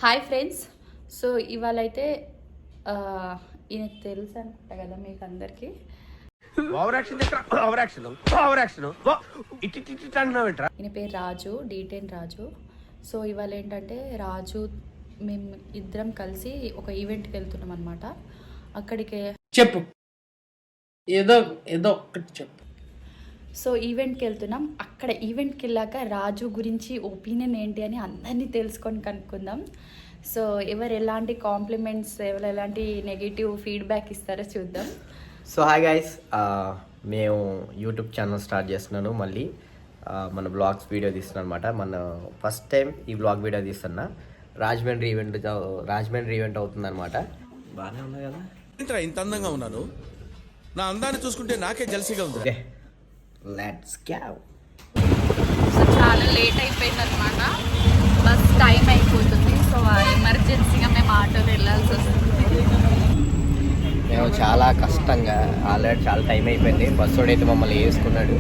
Hi friends. So ఇవాళ అయితే ఈయనకు తెలుసు అనుకుంటా కదా మీకు అందరికీ. ఈయన పేరు రాజు, D10 రాజు. సో ఇవాళ ఏంటంటే రాజు మేము ఇద్దరం కలిసి ఒక ఈవెంట్కి వెళ్తున్నాం అనమాట. అక్కడికి చెప్పు, ఏదో ఏదో ఒక్కటి చెప్పు. సో ఈవెంట్కి వెళ్తున్నాం. అక్కడ ఈవెంట్కి వెళ్ళాక రాజు గురించి ఒపీనియన్ ఏంటి అని అందరినీ తెలుసుకొని కనుక్కుందాం. సో ఎవరు ఎలాంటి కాంప్లిమెంట్స్, ఎవరు ఎలాంటి నెగిటివ్ ఫీడ్బ్యాక్ ఇస్తారో చూద్దాం. సో హాయ్ గైస్, మేము యూట్యూబ్ ఛానల్ స్టార్ట్ చేస్తున్నాను. మళ్ళీ మన బ్లాగ్స్ వీడియో తీస్తున్నాను అనమాట. మన ఫస్ట్ టైం ఈ బ్లాగ్ వీడియో తీస్తున్నా. రాజమండ్రి ఈవెంట్ అవుతుంది అనమాట. బాగానే ఉన్నాయి కదా, ఇంత అందంగా ఉన్నాను. నా అందాన్ని చూసుకుంటే నాకే జలసిగా ఉంది. Okay, let's go. సో చాలా లేట్ అయిపోయింది అనమాట. బస్ టైం అయిపోతుంది. సో ఎమర్జెన్సీగా మేము ఆటోలో వెళ్ళాల్సి వస్తుంది. మేము చాలా కష్టంగా, ఆల్రెడీ చాలా టైం అయిపోయింది. బస్సు అయితే మమ్మల్ని వేసుకున్నాడు.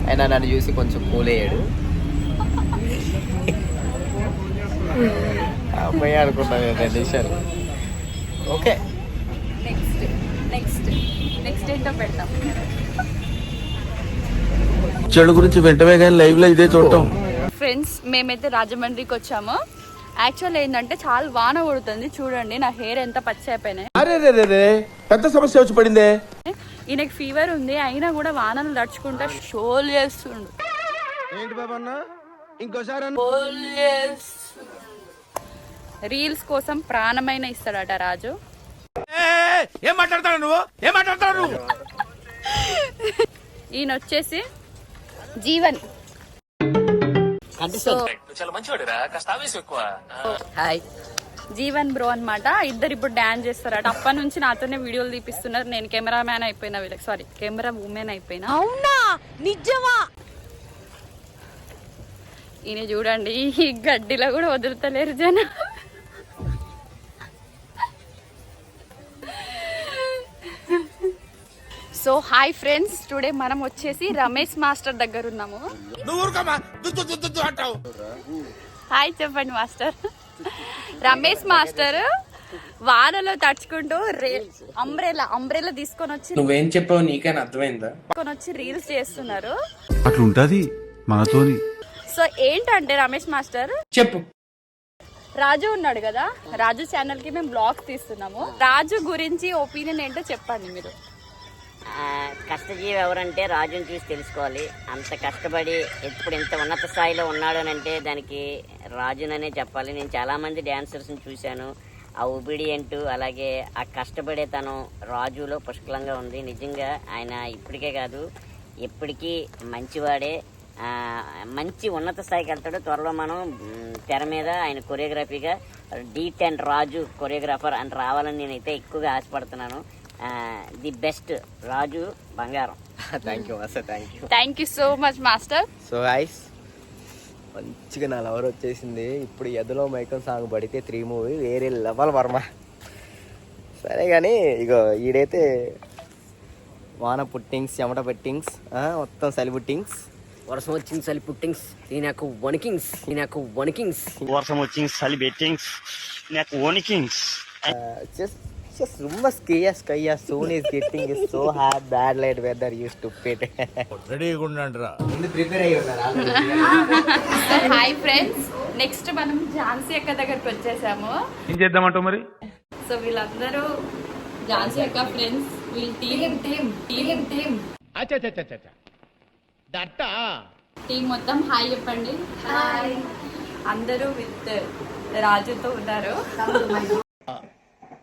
అయినా నన్ను చూసి కొంచెం కూల్ అయ్యాడు. అమ్మాయి అనుకున్నాను 2 నిమిషాలు. ఓకే, నెక్స్ట్ ఏంటో పెడతాం. చెడు గురించి వెంటనే కానీ లైవ్ లో ఇదే చూడటం. ఫ్రెండ్స్, మేమైతే రాజమండ్రికి వచ్చాము. యాక్చువల్ ఏంటంటే చాలా వాన కొడుతుంది. చూడండి నా హెయిర్ ఎంత పచ్చి అయిపోయినాయి. అరే పెద్ద సమస్య వచ్చి పడిందే. ఈయనకి ఫీవర్ ఉంది, అయినా కూడా వానలు తడుచుకుంటా షోలు చేస్తుండు. ఏంటి బాబన్న, ఇంకోసారి రీల్స్ కోసం ప్రాణమైన ఇస్తాడట రాజు. ఏం మాట్లాడతాడు నువ్వు? ఈయన వచ్చేసి జీవన్. హాయ్ జీవన్ బ్రో అన్నమాట. ఇద్దరు ఇప్పుడు డాన్స్ చేస్తారట. అప్పటి నుంచి నాతోనే వీడియోలు తీపిస్తున్నారు. నేను కెమెరా మ్యాన్ అయిపోయినా, వీళ్ళకి సారీ కెమెరా ఉమెన్ అయిపోయినా. అవునా, నిజమా? ఈయన చూడండి, ఈ గడ్డిలో కూడా వదులుతలేరు జన. సో హాయ్ ఫ్రెండ్స్, టుడే మనం వచ్చేసి రమేష్ మాస్టర్ దగ్గర ఉన్నాము. హాయ్ చెప్పండి మాస్టర్. రమేష్ మాస్టర్ వానలో తడుచుకుంటూ అంబ్రెలా తీసుకొని వచ్చి, నువ్వేం చెప్పావు నీకైనా అర్థమైందా? రీల్స్ చేస్తున్నారు. అట్లుంటది మనతోని. సో ఏంటంటే రమేష్ మాస్టర్ చెప్పు. రాజు ఉన్నాడు కదా, రాజు ఛానల్ కి మేము బ్లాగ్స్ తీస్తున్నాము. రాజు గురించి ఒపీనియన్ ఏంటో చెప్పండి మీరు. కష్టజీవి ఎవరంటే రాజుని చూసి తెలుసుకోవాలి. అంత కష్టపడి ఇప్పుడు ఇంత ఉన్నత స్థాయిలో ఉన్నాడు అని అంటే దానికి రాజుననే చెప్పాలి. నేను చాలామంది డ్యాన్సర్స్ని చూశాను. ఆ ఒబీడియంట్ అలాగే ఆ కష్టపడేతనం రాజులో పుష్కలంగా ఉంది. నిజంగా ఆయన ఇప్పటికే కాదు ఎప్పటికీ మంచివాడే. మంచి ఉన్నత స్థాయికి వెళ్తాడు. త్వరలో మనం తెర మీద ఆయన కొరియోగ్రఫీగా D10 రాజు కొరియోగ్రాఫర్ అని రావాలని నేనైతే ఎక్కువగా ఆశపడుతున్నాను. ది బెస్ట్ రాజు బంగారం. Thank you master, thank you so much master. So guys, మంచిగా నా లవర్ వచ్చేసింది. ఇప్పుడు ఎదలో మైకం సాంగ్ పడితే 3 మూవీ వేరే లెవెల్ వర్మ. సరే కానీ ఇగో ఈడైతే వాన పుట్టింగ్స్, చెమట పుట్టింగ్స్, మొత్తం చలి పుట్టింగ్స్. వర్షం వచ్చింది చలి పుట్టింగ్స్, నాకు వణికింగ్స్. వర్షం వచ్చింది చలి బెట్టింగ్స్, నాకు వణికింగ్స్. Just rumba skaya soon is getting is so hard, bad light weather, you stupid. రెడీగా ఉండండిరా. ముందు ప్రిపేర్ అయ్యి ఉన్నారు. హాయ్ ఫ్రెండ్స్, నెక్స్ట్ మనం ఝాన్సీ అక్క దగ్గరికి వచ్చేసాము. ఏం చేద్దామంటావు మరి? సో వీళ్ళందరూ ఝాన్సీ అక్క ఫ్రెండ్స్, వీళ్ళ టీమ్ మొత్తం హాయ్ చెప్పండి. హాయ్. అందరూ విత్ రాజుతో ఉన్నారు.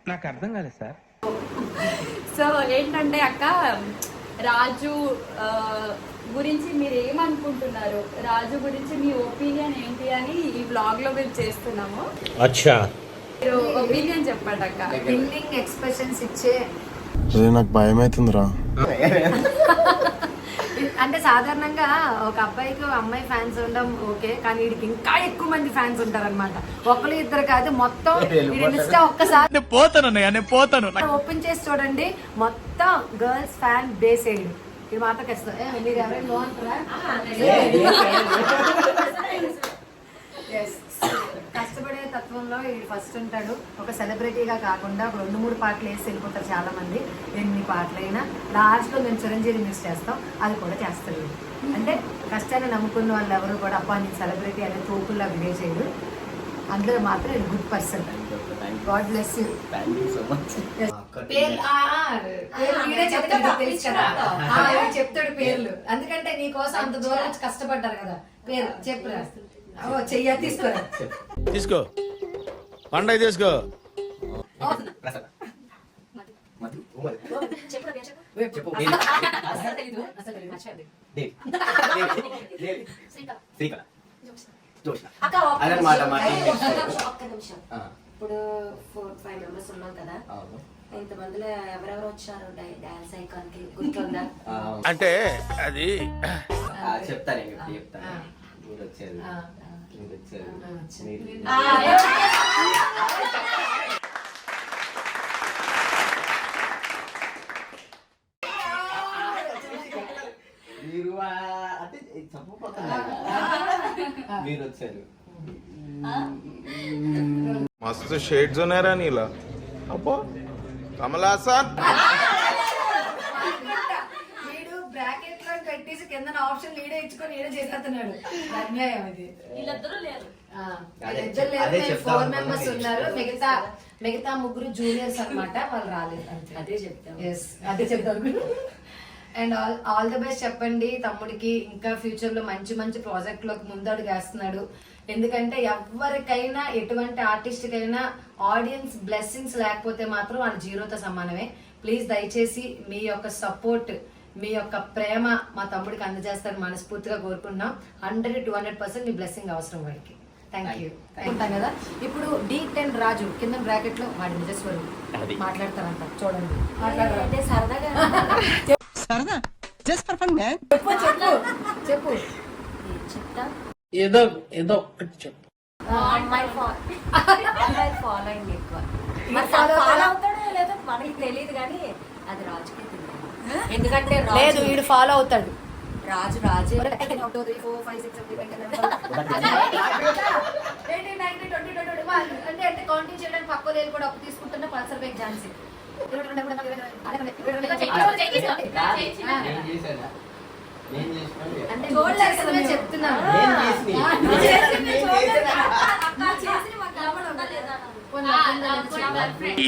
నాకు అర్థం కాలేదు సార్. సో ఏంటంటే అక్క, రాజు గురించి మీరు ఏమనుకుంటున్నారు, రాజు గురించి మీ ఒపీనియన్ ఏంటి అని ఈ బ్లాగ్ లో మేము చేస్తున్నాము. మీరు ఒపీనియన్ చెప్పండి అక్క. ఫీలింగ్ ఎక్స్ప్రెషన్స్ ఇచ్చే. నాకు భయం అవుతుందిరా. అంటే సాధారణంగా ఒక అబ్బాయికి అమ్మాయి ఫ్యాన్స్ ఉండడం ఓకే, కానీ వీడికి ఇంకా ఎక్కువ మంది ఫ్యాన్స్ ఉంటారు అనమాట. ఒకరు ఇద్దరు కాదు, మొత్తం ఇన్స్టా ఒక్కసారి పోతాను ఓపెన్ చేసి చూడండి, మొత్తం గర్ల్స్ ఫ్యాన్ బేస్ అయ్యి. ఇది మాత్రం ఖచ్చితంగా. మీరు ఎవరైనా బాగుంటారా? కష్టపడే తత్వంలో ఇది ఫస్ట్ ఉంటాడు. ఒక సెలబ్రిటీగా కాకుండా ఒక 2-3 పాటలు వేసి వెళ్ళిపోతారు చాలా మంది. ఎన్ని పాటలైనా లాస్ట్లో మేము చిరంజీవి మిక్స్ చేస్తాం, అది కూడా చేస్తారు. అంటే కష్టాన్ని నమ్ముకున్న వాళ్ళు ఎవరు కూడా అప్ప నేను సెలబ్రిటీ అనే తోపుల్లా బిహేవ్ చేయడు. అందులో మాత్రం good person. God bless you. చెప్తాడు పేర్లు, ఎందుకంటే నీ కోసం అంత దూరం నుంచి కష్టపడ్డారు కదా. పేరు చెప్పురా. చెయ్య తీసుకోరా. తీసుకో పండగ తీసుకో. ఇప్పుడు 4-5 మెంబర్స్ ఉన్నాం కదా, ఇంతమందిలో ఎవరెవరు వచ్చారు డాన్స్ ఐకాన్ కి గుర్తుందా? అంటే అది చెప్తాను. మీరు వచ్చారు. मस्त शेड्स ఉన్నారా నీలా అబ్బో కమలాసన్ వీడు బ్రాకెట్ లో పెట్టేసి కింద ఆప్షన్ లీడే ఇచ్చుకొని లీడే చేసేస్తున్నాడు. అన్యాయం అది. వీళ్ళిద్దరూ లేరు. 4 మెంబర్స్ ఉన్నారు. మిగతా 3 జూనియర్స్ అన్నమాట. వాళ్ళు రాలేదు. అదే చెప్తాం. అండ్ ఆల్ ది బెస్ట్ చెప్పండి తమ్ముడికి. ఇంకా ఫ్యూచర్ లో మంచి మంచి ప్రాజెక్ట్ లోకి ముందడుగు వేస్తున్నాడు. ఎందుకంటే ఎవరికైనా ఎటువంటి ఆర్టిస్ట్ కైనా ఆడియన్స్ బ్లెస్సింగ్స్ లేకపోతే మాత్రం వాళ్ళు జీరోతో సమానమే. ప్లీజ్ దయచేసి మీ యొక్క సపోర్ట్, మీ యొక్క ప్రేమ మా తమ్ముడికి అందజేస్తారని మనస్ఫూర్తిగా కోరుకున్నాం. 100-200% మీ బ్లెస్సింగ్ అవసరం వాడికి. Thank you. ఉంటాం కదా. ఇప్పుడు D10 రాజు కింద బ్రాకెట్ లో వాడి నిజస్వరం మాట్లాడతారంట. చూడండి. సరదాగా చెప్పు. ఏదో ఒక్కటి చెప్పు. అమ్మాయి ఫాలోయింగ్ ఎక్కువ. ఫాలో అవుతాడో లేదో మనకి తెలియదు కానీ అది రాజుకే తెలియదు. ఎందుకంటే లేదు వీడు ఫాలో అవుతాడు. రాజే 1, 2, 3, 4, 5, 6, 7, 8, 9, 20, 21 అంటే కౌంటింగ్ చేయడానికి పక్క లేదు కూడా అప్పు తీసుకుంటున్న పల్సర్ బైక్ ఝాన్సీ. అంటే చూడలేదు చెప్తున్నాను.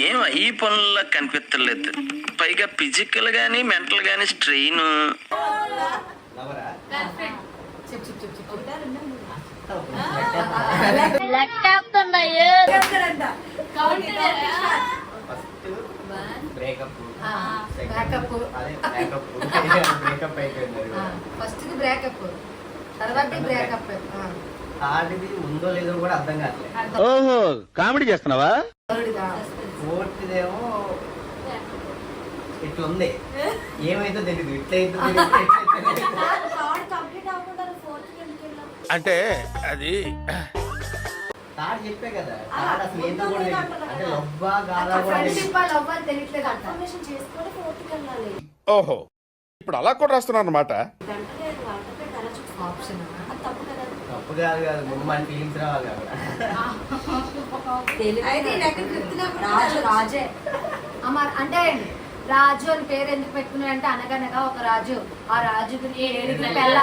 ఏం ఈ పనుల్లో కనిపించలేదు. పైగా ఫిజికల్ గానీ మెంటల్ గానీ స్ట్రెయిన్. ఫస్ట్ బ్రేకప్ తర్వాత బ్రేకప్. ఆడిది ఉందో లేదో కూడా అర్థం కావట్లేదు. ఓహో కామెడీ చేస్తున్నావా? ఫోర్త్దేమో ఇట్లుంది. ఏమైతే తెలియదు. ఇట్లయితే అంటే అది తాడు చెప్పే కదా. తాడు అసలు ఏంటో కూడా తెలియదు. అంటే లవ్వా కాదా కూడా తెలియట్లేదు. ఓహో ఇప్పుడు అలా కూడా రాస్తున్నారు అన్నమాట. ఆప్షన్ తప్పు కాదు కాదు. ముందు మన ఫీలింగ్స్ రావాలి కదా. రాజే అమ్మ. అంటే రాజు అని పేరు ఎందుకు పెట్టుకున్నాడంటే అనగనగా ఒక రాజు, ఆ రాజుకి 7 పిల్లలు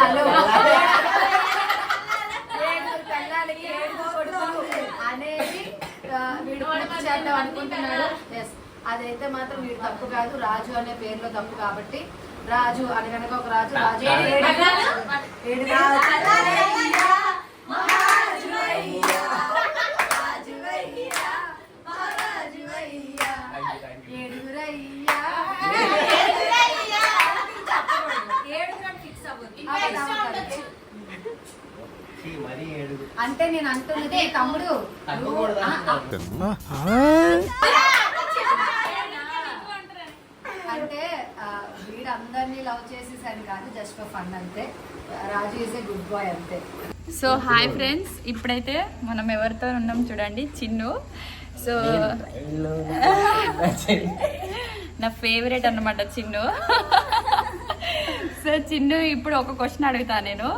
అనేది వీడు చేద్దాం అనుకుంటున్నాడు. అదైతే మాత్రం వీడు తప్పు కాదు. రాజు అనే పేరులో తప్పు కాబట్టి రాజు అనగనగా ఒక రాజు. రాజు 7 అంటే నేను అంటున్నది తమ్ముడు అంటే వీడు అందరినీ లవ్ చేసేసరి కాదు, జస్ట్ ఫర్ ఫన్ అంతే. రాజు ఈజ్ ఏ గుడ్ బాయ్ అంతే. సో హాయ్ ఫ్రెండ్స్, ఇప్పుడైతే మనం ఎవరితో ఉన్నాం చూడండి, చిన్ను. సో నా ఫేవరెట్ అన్నమాట చిన్ను. సో చిన్ను, ఇప్పుడు ఒక క్వశ్చన్ అడుగుతా నేను.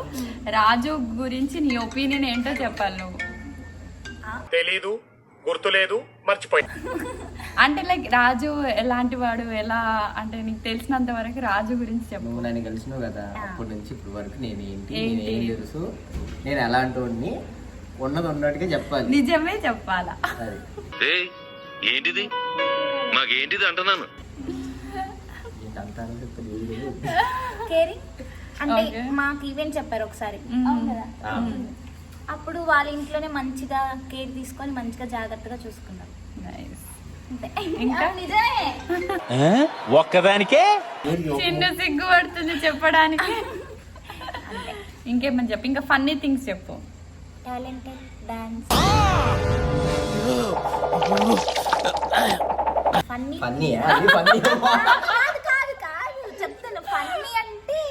రాజు గురించి నీ ఒపీనియన్ ఏంటో చెప్పాలి నువ్వు. తెలీదు, గుర్తులేదు, మర్చిపోయి. అంటే లైక్ రాజు ఎలాంటి వాడు, ఎలా అంటే నీకు తెలిసినంత వరకు రాజు గురించి చెప్పు. నువ్వు నన్ను కలిసినావు కదా, అప్పటి నుంచి ఇప్పుడు వరకు నేను నేనేం తెలుసు, నేను ఎలాంటి వాడిని, ఉన్నది ఉన్నట్టుగా చెప్పాలి, నిజమే చెప్పాలా? అది ఏంటిది మాకేంటిది అంటున్నాను. అంటాను చెప్తాను. కేరింగ్ అంటే Okay. మాకు ఈవెంట్ చెప్పారు ఒకసారి, అవును కదా, అప్పుడు వాళ్ళ ఇంట్లోనే మంచిగా కేర్ తీసుకొని మంచిగా జాగ్రత్తగా చూసుకున్నాం. Nice. అంతే. ఇంకా? నిజమే. ఒక్కదానికే చిన్న సిగ్గు పడుతుంది చెప్పడానికి. ఇంకేమని చెప్పు, ఇంకా ఫన్నీ థింగ్స్ చెప్పు. టాలెంటెడ్ డాన్స్, ఫన్నీ ఫన్నీ అది ఫన్నీ కాదు కాదు కాదు చెప్తాను. ఫన్నీ అంటే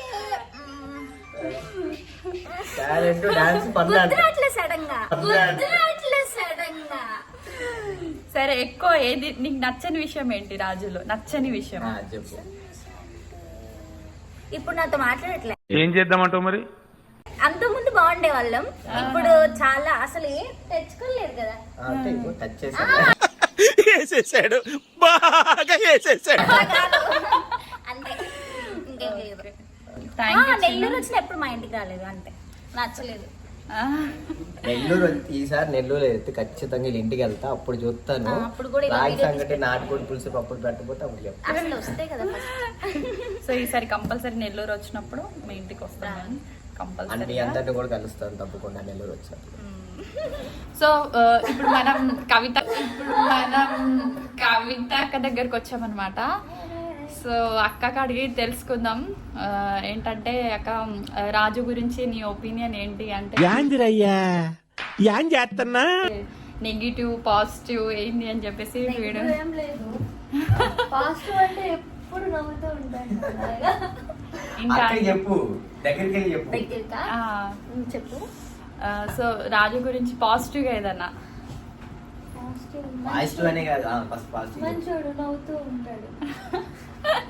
టాలెంట్ డాన్స్ ఫన్నీ గుర్తురాట్లే సడన్ గా, గుర్తురాట్లే సడన్ గా. సరే, ఎక్కువ ఏది నీకు నచ్చని విషయం ఏంటి రాజులో? నచ్చని విషయం చెప్పు. ఇప్పుడు నాతో మాట్లాడట్లే. ఏం చేద్దామంటావు మరి? అంతకుముందు బాగుండే వాళ్ళం, ఇప్పుడు చాలా అసలు ఏం తెచ్చుకోలేదు కదా. అంటే ఇప్పుడు టచ్ చేశాను. వేసేసాడు, బాగా వేసేసాడు. అంతే, ఇంకేం లేదు. Thank you. నెల్లూరు వచ్చిన ఎప్పుడు మా ఇంటికి రాలేదు, అంతే, నచ్చలేదు. నెల్లూరు ఈసారి నెల్లూరు అయితే ఖచ్చితంగా వీళ్ళ ఇంటికి వెళ్తా, అప్పుడు చూస్తాను. అప్పుడు కూడా ఇలా రాగి వీడియో సంగటి, నాటుకోడి పులుసు అప్పుడు పెట్టకపోతే అప్పుడు చెప్తాను. అసలు వస్తే కదా సో ఈసారి కంపల్సరీ నెల్లూరు వచ్చినప్పుడు మీ ఇంటికి వస్తాను అంటే కంపల్సరీ. అందరిని కూడా కలుస్తాను తప్పకుండా నెల్లూరు వచ్చాను. సో ఇప్పుడు మనం కవిత అక్క దగ్గరకు వచ్చామన్నమాట. సో అక్కకి అడిగి తెలుసుకుందాం ఏంటంటే, అక్క రాజు గురించి నీ ఒపీనియన్ ఏంటి అంటే, నెగిటివ్ పాజిటివ్ ఏంటి అని చెప్పేసి వీడు. ఏం లేదు, పాజిటివ్ అంటే ఎప్పుడు నవ్వుతూ ఉంటాను. ఇంకా అక్కడికి చెప్పు, దగ్గరికి వెళ్ళి చెప్పు. దగ్గరకా చెప్పు. సో రాజు గురించి పాజిటివ్గా ఏదన్నా. పాజిటివ్ అనే కాదు, ఫస్ట్ పాజిటివ్. మంచోడు, నవ్వుతూ ఉంటాడు,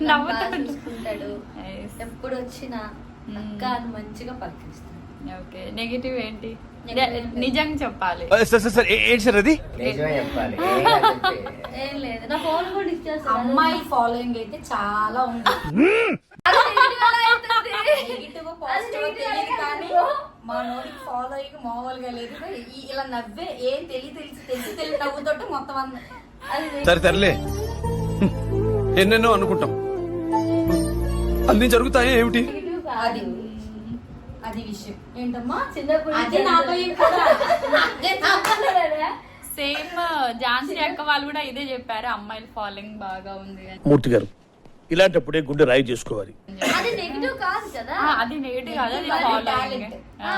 నవ్వుతుంటాడు. ఎప్పుడు వచ్చినా అక్క అని మంచిగా పలకరిస్తాడు. ఓకే, నెగిటివ్ ఏంటి? నిజంగా చెప్పాలి. సార్ ఏంటి సార్ అది? నిజమే చెప్పాలి. ఏం లేదు, నా ఫోన్ కూడా ఇచ్చేస్తాను. అమ్మాయి ఫాలోయింగ్ అయితే చాలా ఉంది. నెగిటివ్ పాజిటివ్ తెలియదు కానీ మా నోడికి ఫాలోయింగ్ మామూలుగా లేదు. ఇలా నవ్వే ఏం తెలిసి నవ్వుతోటి మొత్తం సరే తరలే, ఎన్నెన్నో అనుకుంటాం, అన్ని జరుగుతాయి ఏమిటి? అది విషయం ఏంటమ్మా, చిన్నప్పుడు అదే నా భయం కూడా. సేమ్ ఝాన్సీ అక్క వాళ్ళు కూడా ఇదే చెప్పారు, అమ్మాయిల ఫాలోయింగ్ బాగా ఉంది అని. మూర్తి గారు, ఇలాంటప్పుడే గుండె రాయి చేసుకోవాలి. అది నెగిటివ్ కాదు కదా, అది నెగిటివ్ కాదు, అది ఫాలోయింగ్.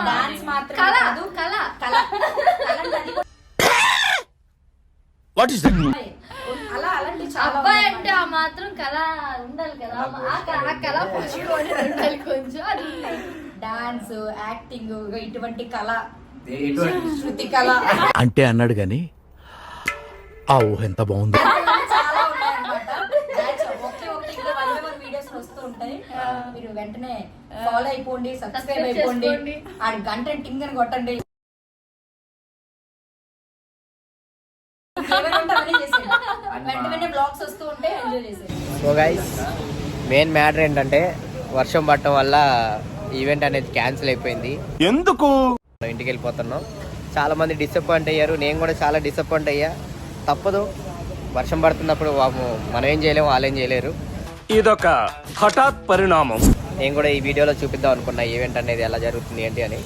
డాన్స్ మాత్రం కాదు, కళ వాట్ ఇస్ దట్? అలా అలాంటి చాలా అబ్బాయి అంటే ఆ మాత్రం కళ ఉండాలి కదా, ఆ కళ పట్టుకొని ఉండాలి కొంచెం. అది డాన్స్, యాక్టింగ్, ఇటువంటి కళ, శృతి కళ అంటే అన్నాడు గాని ఆ ఊహ ఎంత బాగుంది. చాలా ఉన్నాయన్నమాట. ఒకే ఇంకా 1 వీడియోస్ వస్తూ ఉంటాయి. మీరు వెంటనే ఫాలో అయిపోండి, సబ్స్క్రైబ్ అయిపోండి, ఆ గంట టింగ్ అని కొట్టండి. వెంటనే బ్లాగ్స్ వస్తూ ఉంటే ఎంజాయ్ చేసేది. సో గైస్, మెయిన్ మ్యాటర్ ఏంటంటే వర్షం పడటం వల్ల ఈవెంట్ అనేది క్యాన్సిల్ అయిపోయింది. ఎందుకు? ఇంటికి వెళ్ళిపోతున్నాం. చాలా మంది డిసప్పాయింట్ అయ్యారు, నేను కూడా చాలా డిసప్పాయింట్ అయ్యా. తప్పదు, వర్షం పడుతున్నప్పుడు మనం ఏం చేయలేము, వాళ్ళు ఏం చేయలేరు. ఇదొక హఠాత్ పరిణామం. నేను కూడా ఈ వీడియోలో చూపిద్దాం అనుకున్నా ఈవెంట్ అనేది ఎలా జరుగుతుంది ఏంటి అని.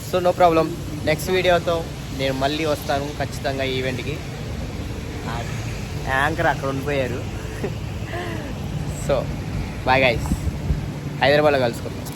సో నో ప్రాబ్లం, నెక్స్ట్ వీడియోతో నేను మళ్ళీ వస్తాను ఖచ్చితంగా ఈ ఈవెంట్కి. యాంకర్ అక్కడ ఉండిపోయారు. సో బాయ్ గైస్, హైదరాబాద్లో కలుసుకుందాం.